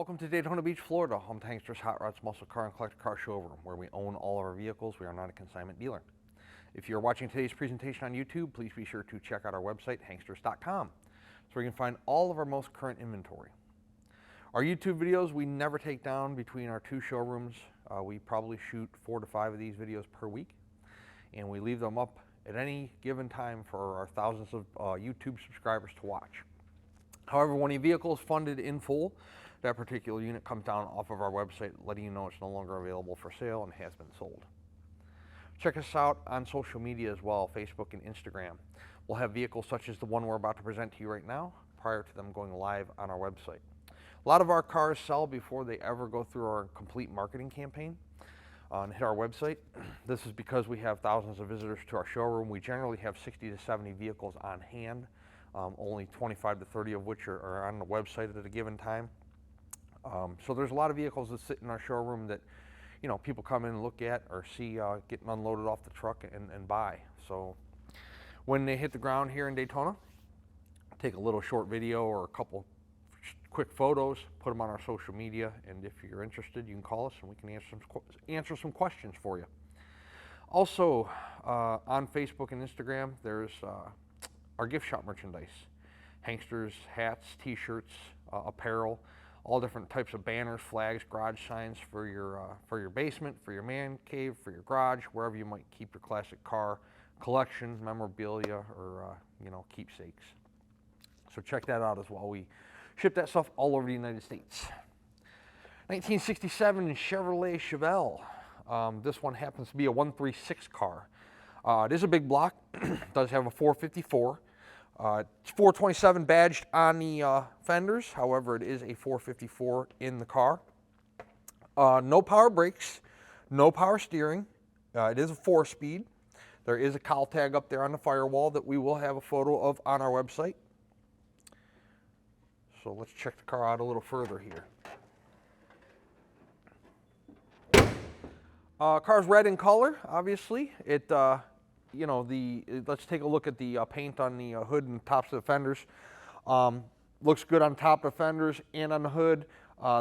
Welcome to Daytona Beach, Florida, home to Hankster's Hot Rods Muscle Car and Collector Car Showroom, where we own all of our vehicles. We are not a consignment dealer. If you're watching today's presentation on YouTube, please be sure to check out our website, hanksters.com, so you can find all of our most current inventory. Our YouTube videos, we never take down between our two showrooms. We probably shoot 4 to 5 of these videos per week, and we leave them up at any given time for our thousands of YouTube subscribers to watch. However, when a vehicle is funded in full, that particular unit comes down off of our website, letting you know it's no longer available for sale and has been sold. Check us out on social media as well, Facebook and Instagram. We'll have vehicles such as the one we're about to present to you right now, prior to them going live on our website. A lot of our cars sell before they ever go through our complete marketing campaign and hit our website. This is because we have thousands of visitors to our showroom. We generally have 60 to 70 vehicles on hand, only 25 to 30 of which are on the website at a given time. So there's a lot of vehicles that sit in our showroom that, you know, people come in and look at or see getting unloaded off the truck and buy. So when they hit the ground here in Daytona, take a little short video or a couple quick photos, put them on our social media, and if you're interested, you can call us and we can answer some questions for you. Also, on Facebook and Instagram, there's our gift shop merchandise. Hanksters, hats, t-shirts, apparel, all different types of banners, flags, garage signs for your basement, for your man cave, for your garage, wherever you might keep your classic car collection, memorabilia, or you know, keepsakes. So check that out as well. We ship that stuff all over the United States. 1967 Chevrolet Chevelle. This one happens to be a 136 car. It is a big block. It does have a 454. It's 427 badged on the fenders. However, it is a 454 in the car. No power brakes, no power steering. It is a 4-speed. There is a cowl tag up there on the firewall that we will have a photo of on our website. So let's check the car out a little further here. Car's red in color, obviously. It you know, let's take a look at the paint on the hood and tops of the fenders. Looks good on top of fenders and on the hood.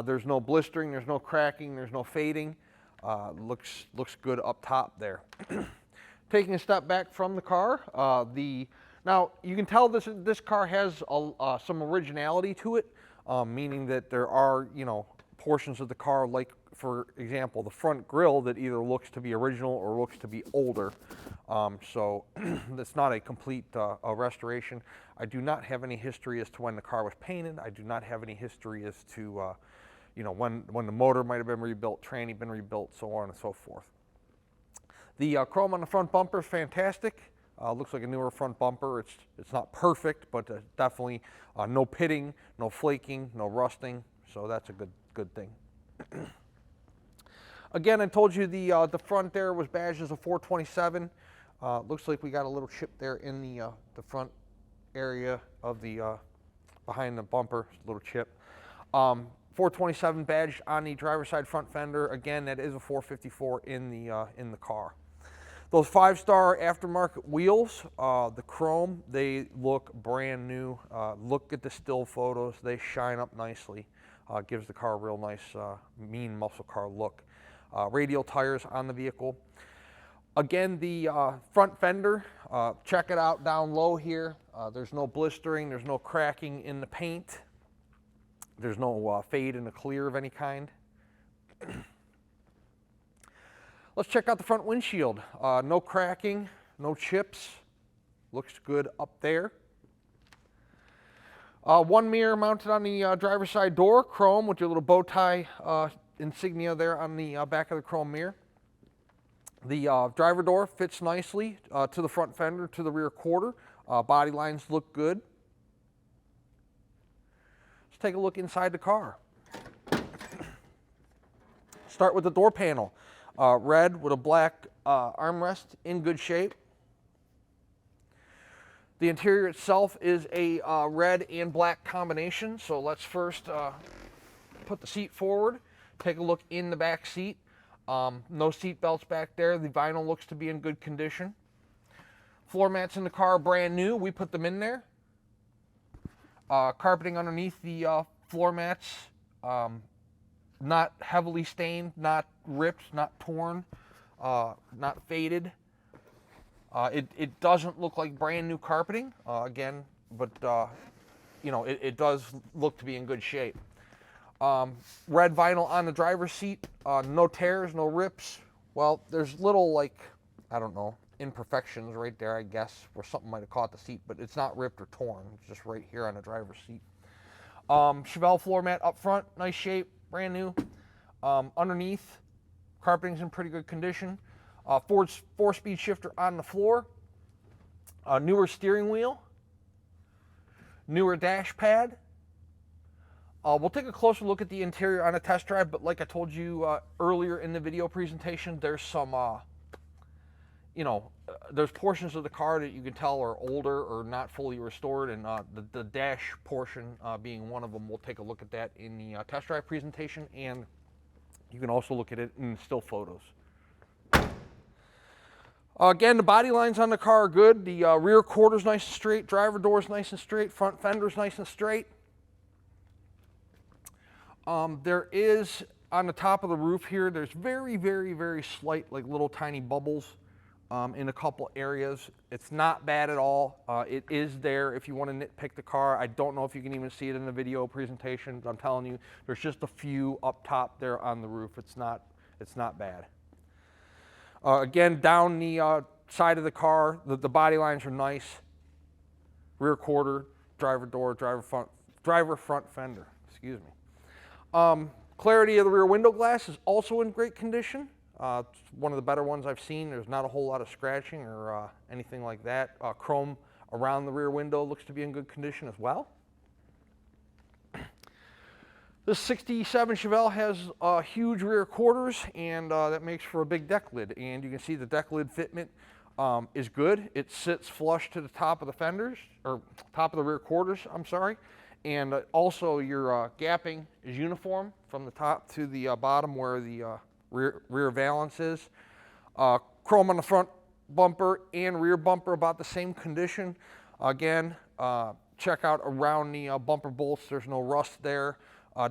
There's no blistering, there's no cracking, there's no fading. Looks good up top there. Taking a step back from the car, now you can tell this car has some originality to it, meaning that there are, you know, portions of the car, like for example the front grille, that either looks to be original or looks to be older. So that's not a complete restoration. I do not have any history as to when the car was painted. I do not have any history as to you know, when the motor might have been rebuilt, tranny been rebuilt, so on and so forth. The chrome on the front bumper is fantastic. Looks like a newer front bumper. It's not perfect, but definitely no pitting, no flaking, no rusting. So that's a good thing. Again, I told you the front there was badged as a 427. Looks like we got a little chip there in the front area of the behind the bumper, a little chip. 427 badged on the driver's side front fender. Again, that is a 454 in the car. Those 5-star aftermarket wheels, the chrome, they look brand new. Look at the still photos; they shine up nicely. Gives the car a real nice, mean muscle car look. Radial tires on the vehicle. Again, the front fender, check it out down low here. There's no blistering, there's no cracking in the paint. There's no fade in the clear of any kind. Let's check out the front windshield. No cracking, no chips. Looks good up there. One mirror mounted on the driver's side door, chrome with your little bow tie insignia there on the back of the chrome mirror. The driver door fits nicely to the front fender, to the rear quarter. Body lines look good. Let's take a look inside the car. Start with the door panel. Red with a black armrest, in good shape. The interior itself is a red and black combination. So let's first put the seat forward. Take a look in the back seat. No seat belts back there. The vinyl looks to be in good condition. Floor mats in the car are brand new. We put them in there. Carpeting underneath the floor mats Not heavily stained, not ripped, not torn, not faded. It doesn't look like brand new carpeting, again, but you know, it does look to be in good shape. Red vinyl on the driver's seat, no tears, no rips. Well, there's little, like, I don't know, imperfections right there, I guess, where something might have caught the seat, but it's not ripped or torn. It's just right here on the driver's seat. Chevelle floor mat up front, nice shape, brand new. Underneath, carpeting's in pretty good condition. Ford's 4-speed shifter on the floor. Newer steering wheel. Newer dash pad. We'll take a closer look at the interior on a test drive, but like I told you earlier in the video presentation, there's some, you know, there's portions of the car that you can tell are older or not fully restored, and the dash portion being one of them. We'll take a look at that in the test drive presentation, and you can also look at it in still photos. Again, the body lines on the car are good. The rear quarter's nice and straight, driver door's nice and straight, front fender's nice and straight. There is, on the top of the roof here, there's very, very, very slight, like little tiny bubbles in a couple areas. It's not bad at all. It is there if you want to nitpick the car. I don't know if you can even see it in the video presentation. I'm telling you, there's just a few up top there on the roof. It's not bad. Again, down the side of the car, the body lines are nice. Rear quarter, driver door, driver front fender. Excuse me. Clarity of the rear window glass is also in great condition. It's one of the better ones I've seen. There's not a whole lot of scratching or anything like that. Chrome around the rear window looks to be in good condition as well. This 67 Chevelle has huge rear quarters, and that makes for a big deck lid. And you can see the deck lid fitment is good. It sits flush to the top of the fenders, or top of the rear quarters, I'm sorry. And also your gapping is uniform from the top to the bottom where the rear valance is. Chrome on the front bumper and rear bumper about the same condition. Again, check out around the bumper bolts. There's no rust there.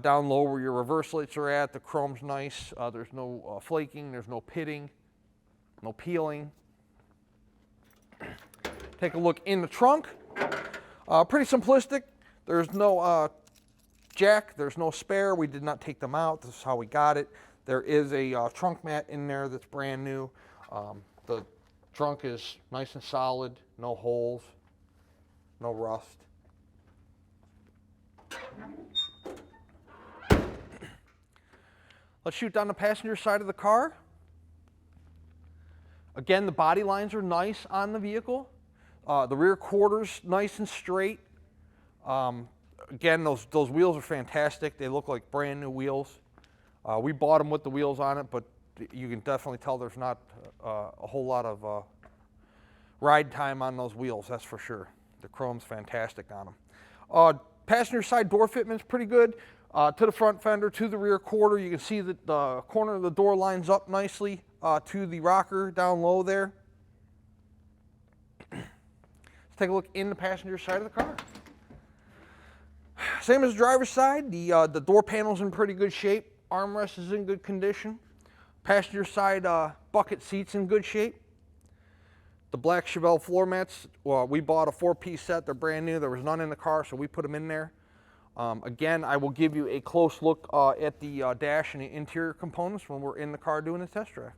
Down low where your reverse lights are at, the chrome's nice. There's no flaking, there's no pitting, no peeling. Take a look in the trunk. Pretty simplistic. There's no jack, there's no spare. We did not take them out. This is how we got it. There is a trunk mat in there that's brand new. The trunk is nice and solid, no holes, no rust. Let's shoot down the passenger side of the car. Again, the body lines are nice on the vehicle. The rear quarters nice and straight. Again, those wheels are fantastic. They look like brand new wheels. We bought them with the wheels on it, but you can definitely tell there's not a whole lot of ride time on those wheels, that's for sure. The chrome's fantastic on them. Passenger side door fitment's pretty good. To the front fender, to the rear quarter, you can see that the corner of the door lines up nicely to the rocker down low there. Let's take a look in the passenger side of the car. Same as the driver's side, the door panel's in pretty good shape. Armrest is in good condition. Passenger side bucket seats in good shape. The black Chevelle floor mats, well, we bought a 4-piece set. They're brand new. There was none in the car, so we put them in there. Again, I will give you a close look at the dash and the interior components when we're in the car doing the test drive.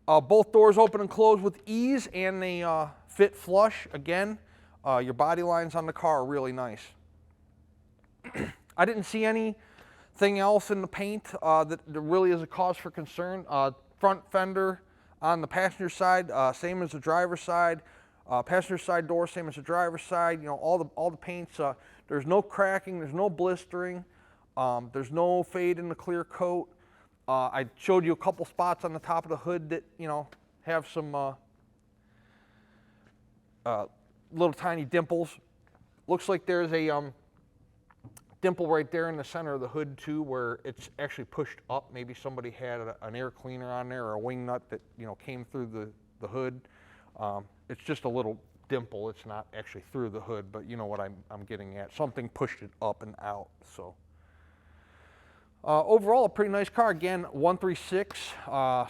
Both doors open and close with ease, and they fit flush. Again, your body lines on the car are really nice. I didn't see anything else in the paint that really is a cause for concern. Front fender on the passenger side, same as the driver's side. Passenger side door, same as the driver's side. You know, all the paints. There's no cracking. There's no blistering. There's no fade in the clear coat. I showed you a couple spots on the top of the hood that, you know, have some little tiny dimples. Looks like there's a dimple right there in the center of the hood too, where it's actually pushed up. Maybe somebody had an air cleaner on there or a wing nut that, you know, came through the hood. It's just a little dimple. It's not actually through the hood, but you know what I'm getting at. Something pushed it up and out. So overall, a pretty nice car. Again, 136.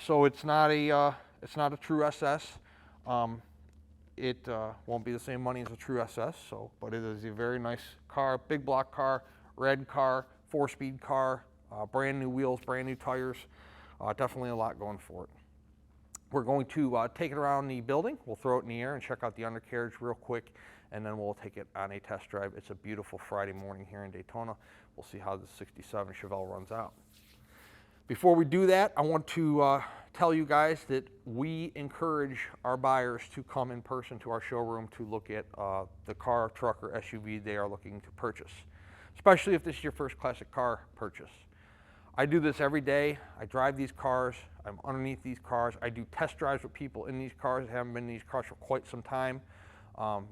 So it's not a true SS. It won't be the same money as a true SS. So, but it is a very nice car, big block car, red car, 4-speed car, brand new wheels, brand new tires. Definitely a lot going for it. We're going to take it around the building. We'll throw it in the air and check out the undercarriage real quick, and then we'll take it on a test drive. It's a beautiful Friday morning here in Daytona. We'll see how the 67 Chevelle runs out. Before we do that, I want to tell you guys that we encourage our buyers to come in person to our showroom to look at the car, truck, or SUV they are looking to purchase, especially if this is your first classic car purchase. I do this every day. I drive these cars. I'm underneath these cars. I do test drives with people in these cars that haven't been in these cars for quite some time.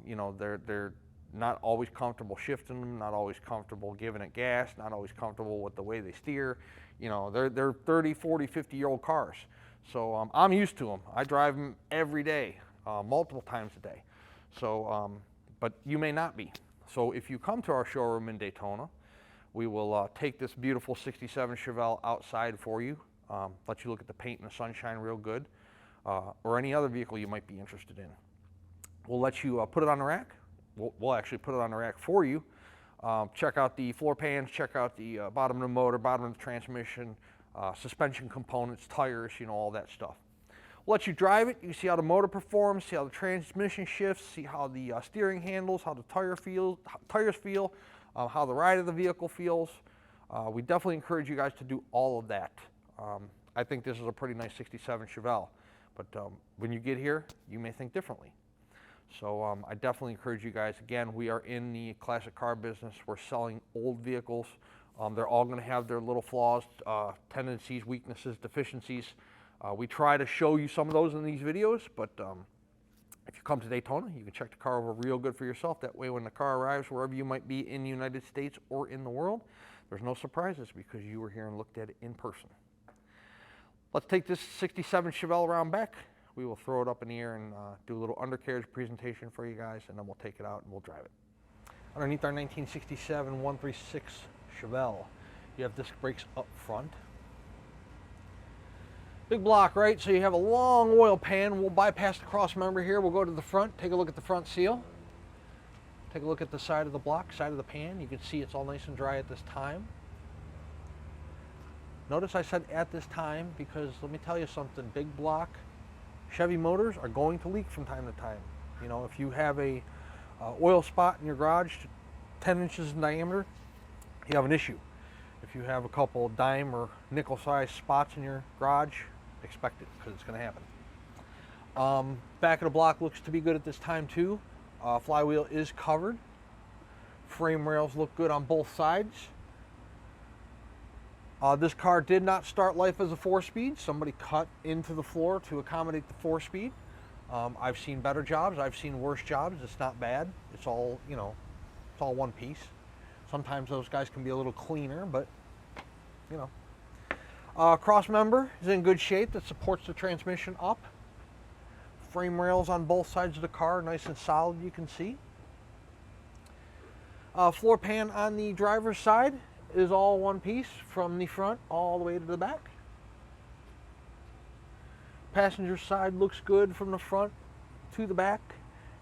You know, they're not always comfortable shifting them, not always comfortable giving it gas, not always comfortable with the way they steer. You know, they're 30, 40, 50-year-old cars. So I'm used to them. I drive them every day, multiple times a day. So, but you may not be. So if you come to our showroom in Daytona, we will take this beautiful 67 Chevelle outside for you, let you look at the paint and the sunshine real good, or any other vehicle you might be interested in. We'll let you put it on the rack. We'll actually put it on the rack for you. Check out the floor pans, check out the bottom of the motor, bottom of the transmission, suspension components, tires, you know, all that stuff. We'll let you drive it. You can see how the motor performs, see how the transmission shifts, see how the steering handles, how the tires feel, how the ride of the vehicle feels. We definitely encourage you guys to do all of that. I think this is a pretty nice 67 Chevelle, but when you get here, you may think differently. So I definitely encourage you guys. Again, we are in the classic car business. We're selling old vehicles. They're all going to have their little flaws, tendencies, weaknesses, deficiencies. We try to show you some of those in these videos, but if you come to Daytona, you can check the car over real good for yourself. That way when the car arrives, wherever you might be in the United States or in the world, there's no surprises because you were here and looked at it in person. Let's take this 67 Chevelle around back. We will throw it up in the air and do a little undercarriage presentation for you guys, and then we'll take it out and we'll drive it. Underneath our 1967 136 Chevelle, you have disc brakes up front. Big block, right? So you have a long oil pan. We'll bypass the cross member here. We'll go to the front, take a look at the front seal. Take a look at the side of the block, side of the pan. You can see it's all nice and dry at this time. Notice I said at this time because let me tell you something, big block Chevy motors are going to leak from time to time. You know, if you have a oil spot in your garage 10 inches in diameter, you have an issue. If you have a couple dime or nickel sized spots in your garage, expect it because it's going to happen. Back of the block looks to be good at this time too. Flywheel is covered. Frame rails look good on both sides. This car did not start life as a 4-speed. Somebody cut into the floor to accommodate the 4-speed. I've seen better jobs. I've seen worse jobs. It's not bad. It's all, you know, it's all one piece. Sometimes those guys can be a little cleaner, but, you know. Cross member is in good shape. That supports the transmission up. Frame rails on both sides of the car, nice and solid, you can see. Floor pan on the driver's side is all one piece from the front all the way to the back. Passenger side looks good from the front to the back.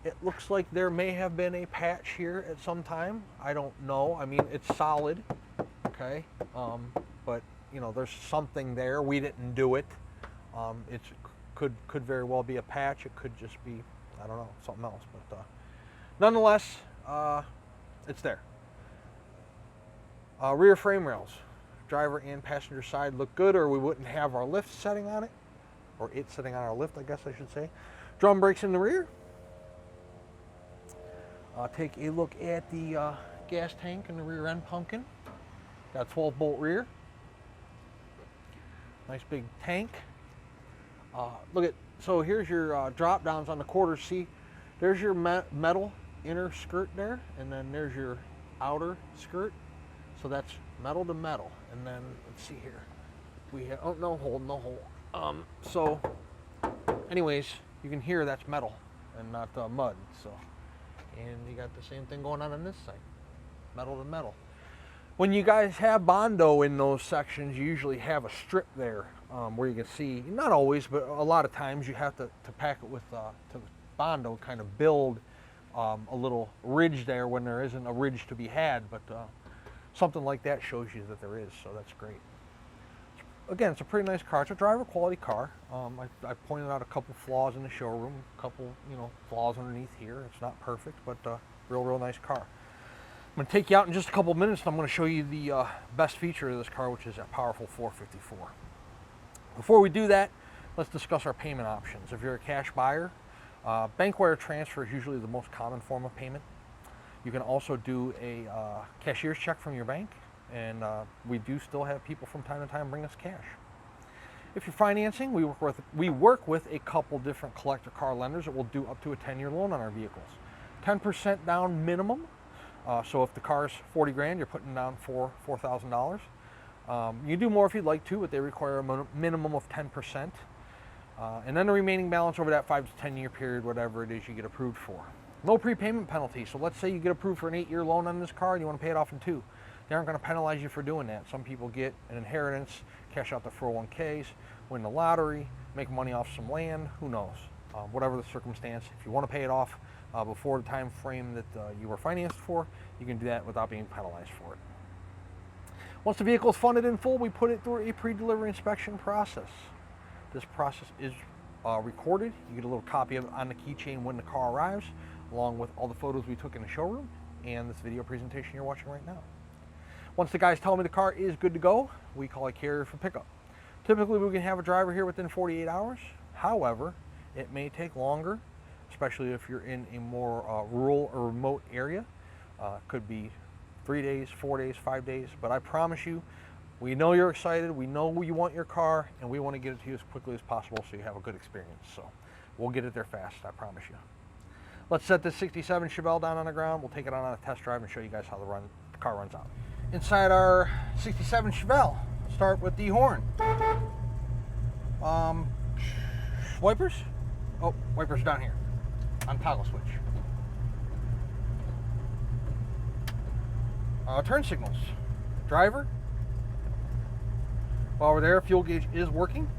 It looks like there may have been a patch here at some time. I don't know. I mean, it's solid, okay? But, you know, there's something there. We didn't do it. It could very well be a patch. It could just be, I don't know, something else. But nonetheless, it's there. Rear frame rails, driver and passenger side look good, or we wouldn't have our lift setting on it, or it sitting on our lift, I guess I should say. Drum brakes in the rear. Take a look at the gas tank in the rear end pumpkin. Got 12-bolt rear. Nice big tank. Look at, so here's your drop downs on the quarters. See, there's your metal inner skirt there, and then there's your outer skirt. So that's metal to metal. And then let's see here. We have, oh, no hole, no hole. So anyways, you can hear that's metal. and not mud. So, and you got the same thing going on this side, metal to metal. When you guys have Bondo in those sections, you usually have a strip there where you can see, not always, but a lot of times you have to pack it with to Bondo, kind of build a little ridge there when there isn't a ridge to be had, but something like that shows you that there is, so that's great. Again, it's a pretty nice car. It's a driver quality car. I pointed out a couple flaws in the showroom, a couple flaws underneath here. It's not perfect, but real nice car. I'm going to take you out in just a couple minutes, and I'm going to show you the best feature of this car, which is that powerful 454. Before we do that, let's discuss our payment options. If you're a cash buyer, bank wire transfer is usually the most common form of payment. You can also do a cashier's check from your bank, and we do still have people from time to time bring us cash. If you're financing, we work with a couple different collector car lenders that will do up to a 10-year loan on our vehicles. 10% down minimum. So if the car's 40 grand, you're putting down $4,000. You do more if you'd like to, but they require a minimum of 10%. And then the remaining balance over that 5 to 10 year period, whatever it is you get approved for. No prepayment penalty. So let's say you get approved for an 8-year loan on this car and you want to pay it off in 2. They aren't going to penalize you for doing that. Some people get an inheritance, cash out their 401ks, win the lottery, make money off some land, who knows. Whatever the circumstance, if you want to pay it off before the time frame that you were financed for, you can do that without being penalized for it. Once the vehicle is funded in full, we put it through a pre-delivery inspection process. This process is recorded. You get a little copy of it on the keychain when the car arrives, along with all the photos we took in the showroom and this video presentation you're watching right now. Once the guys tell me the car is good to go, we call a carrier for pickup. Typically, we can have a driver here within 48 hours. However, it may take longer, especially if you're in a more rural or remote area. Could be 3 days, 4 days, 5 days, but I promise you, we know you're excited, we know you want your car, and we want to get it to you as quickly as possible so you have a good experience. So we'll get it there fast, I promise you. Let's set this 67 Chevelle down on the ground. We'll take it on a test drive and show you guys how the car runs out. Inside our 67 Chevelle, start with the horn. Wipers? Oh, wipers down here on toggle switch. Turn signals. Driver. While we're there, fuel gauge is working.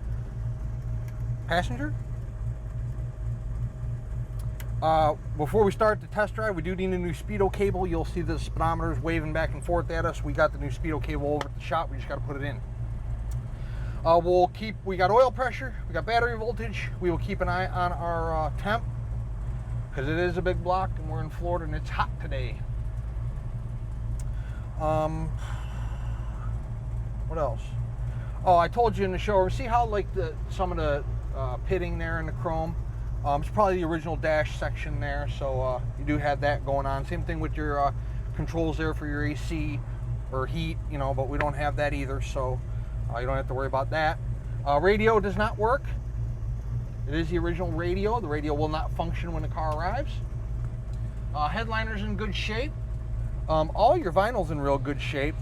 Passenger. Before we start the test drive, we do need a new speedo cable. You'll see the speedometers waving back and forth at us. We got the new speedo cable over at the shop. We just got to put it in. We got oil pressure, we got battery voltage. We will keep an eye on our temp, because it is a big block and we're in Florida and it's hot today. What else? Oh, I told you in the showroom, see how like some of the pitting there in the chrome? It's probably the original dash section there, so you do have that going on. Same thing with your controls there for your AC or heat, but we don't have that either, so you don't have to worry about that. Radio does not work. It is the original radio. The radio will not function when the car arrives. Headliner's in good shape. All your vinyl's in real good shape.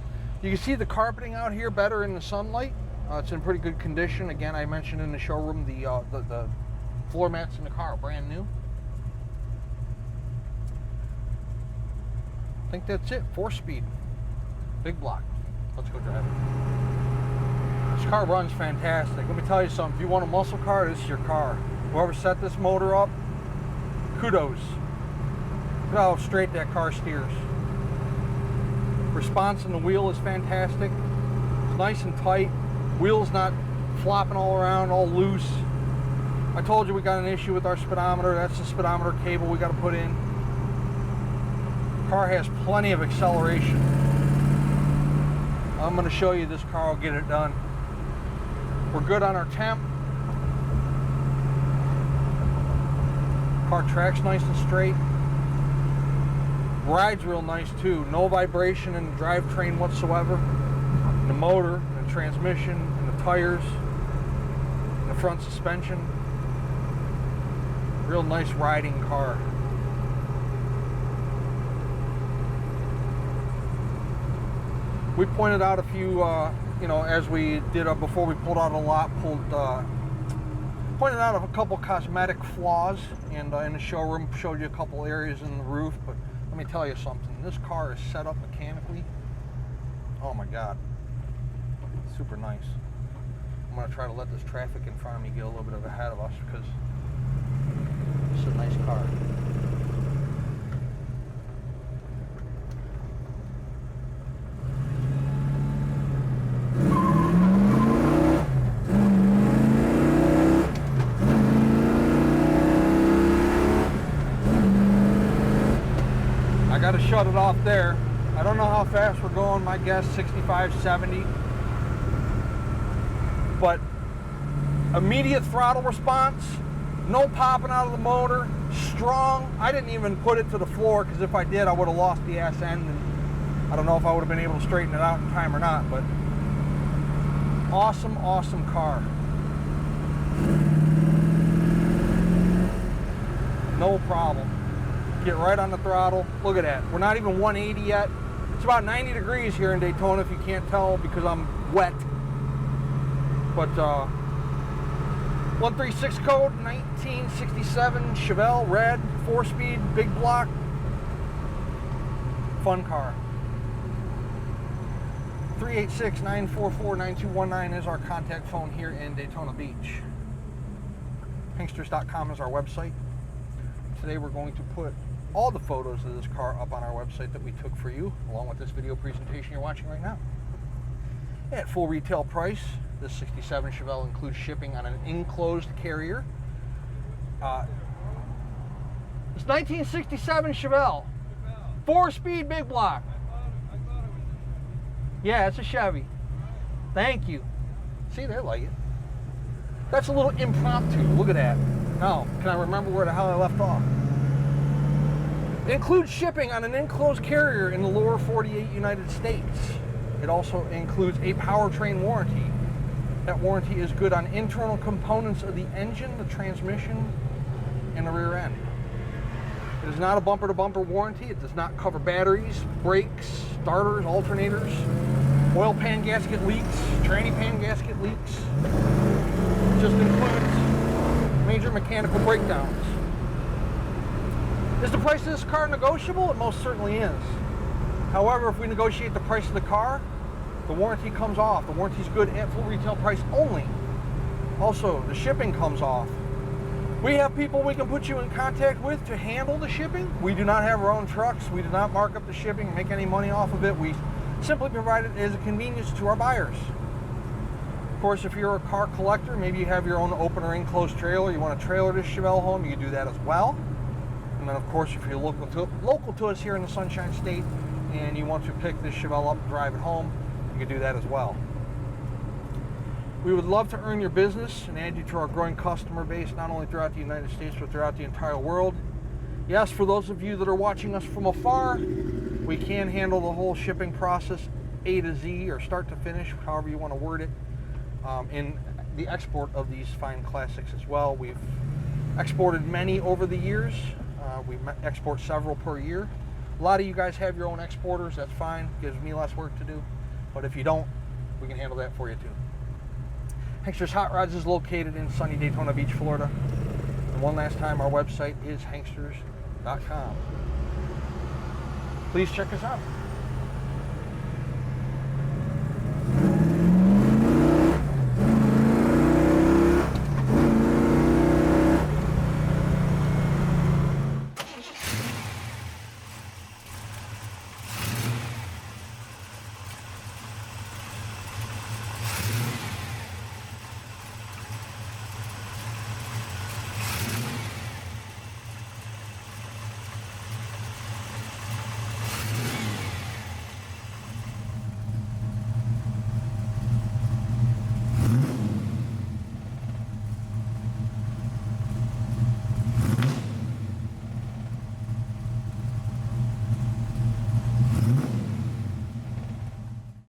You can see the carpeting out here better in the sunlight. It's in pretty good condition. Again, I mentioned in the showroom the floor mats in the car are brand new. I think that's it. 4-speed. Big block. Let's go drive it. This car runs fantastic. Let me tell you something. If you want a muscle car, this is your car. Whoever set this motor up, kudos. Look how straight that car steers. Response in the wheel is fantastic. It's nice and tight. Wheel's not flopping all around, all loose. I told you we got an issue with our speedometer. That's the speedometer cable we got to put in. Car has plenty of acceleration. I'm going to show you this car will get it done. We're good on our temp. Car tracks nice and straight. Rides real nice too. No vibration in the drivetrain whatsoever. The motor, the transmission, and the tires, and the front suspension. Real nice riding car. We pointed out a few, as we did before we pulled out a lot, pulled Pointed out a couple cosmetic flaws, and in the showroom showed you a couple areas in the roof, but let me tell you something. This car is set up mechanically. Oh my God. Super nice. I'm going to try to let this traffic in front of me get a little bit ahead of us because it's a nice car. I got to shut it off there. I don't know how fast we're going. My guess 65, 70. But immediate throttle response, no popping out of the motor, strong. I didn't even put it to the floor because if I did, I would have lost the ass end, and I don't know if I would have been able to straighten it out in time or not. But awesome, awesome car. No problem. Get right on the throttle. Look at that. We're not even 180 yet. It's about 90 degrees here in Daytona if you can't tell because I'm wet. But 136 code, 1967 Chevelle, red, 4-speed, big block. Fun car. 386-944-9219 is our contact phone here in Daytona Beach. Hanksters.com is our website. Today we're going to put all the photos of this car up on our website that we took for you, along with this video presentation you're watching right now. At full retail price, this 67 Chevelle includes shipping on an enclosed carrier. It's 1967 Chevelle, 4-speed big block. Yeah, it's a Chevy. Thank you. See, they like it. That's a little impromptu. Look at that. Now, can I remember where the hell I left off? It includes shipping on an enclosed carrier in the lower 48 United States. It also includes a powertrain warranty. That warranty is good on internal components of the engine, the transmission, and the rear end. It is not a bumper-to-bumper warranty. It does not cover batteries, brakes, starters, alternators, oil pan gasket leaks, tranny pan gasket leaks. It just includes major mechanical breakdowns. Is the price of this car negotiable? It most certainly is. However, if we negotiate the price of the car, the warranty comes off. The warranty is good at full retail price only. Also, the shipping comes off. We have people we can put you in contact with to handle the shipping. We do not have our own trucks. We do not mark up the shipping and make any money off of it. We simply provide it as a convenience to our buyers. Of course, if you're a car collector, maybe you have your own open or enclosed trailer, you want to trailer this Chevelle home, you can do that as well. And then, of course, if you're local to us here in the Sunshine State and you want to pick this Chevelle up and drive it home, you can do that as well. We would love to earn your business and add you to our growing customer base, not only throughout the United States, but throughout the entire world. Yes, for those of you that are watching us from afar, we can handle the whole shipping process A to Z or start to finish, however you want to word it, in the export of these fine classics as well. We've exported many over the years. We export several per year. A lot of you guys have your own exporters. That's fine. Gives me less work to do. But if you don't, we can handle that for you too. Hanksters Hot Rods is located in sunny Daytona Beach, Florida. And one last time, our website is hanksters.com. Please check us out.